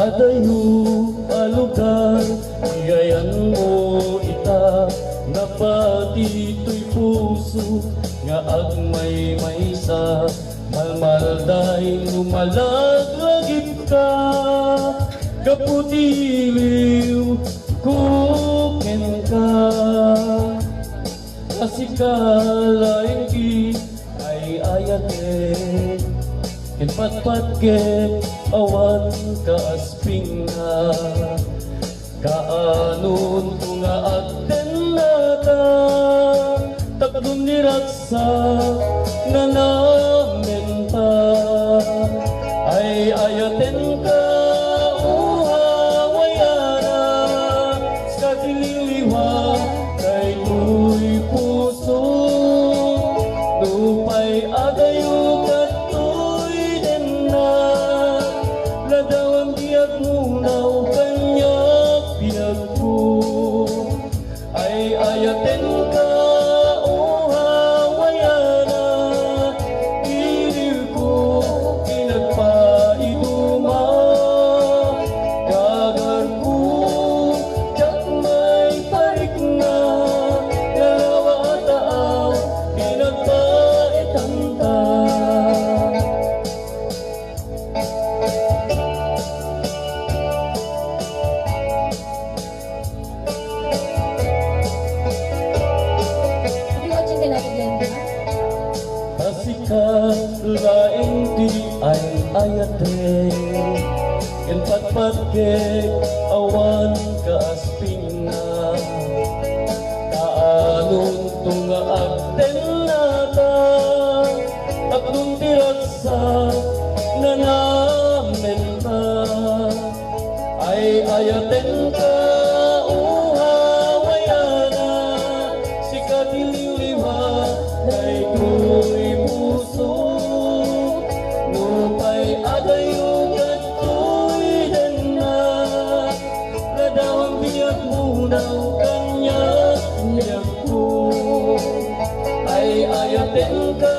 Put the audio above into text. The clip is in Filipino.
adayo alugar, igayan mo ita, napatito'y puso, nga agmay maysa, malmalday lumalaglagip ka, kaputiliw, kuken ka, kasikalain ki ay ayate, kinpatpat ke awan kaasping na, kaanon tunga aten nata, takdun niraksa na namin pa, ay ayaten ka uhawayana, sa kililiwa kay tuy puso, lupay agayo katoy din na, ladawang biyag munaw kanyak biyag ko, ay ayaten ka laing di ay ayate, kenpatpat ke awan kaasping na, kaanon tunga agten nata, takdun tiraksa na namin pa, ay ayaten ka uhawayana, si kadiliwa kay tuy puso, lupay agayo katoy din na, ladawang biyag munaw kanyak biyag ko, ay ayaten ka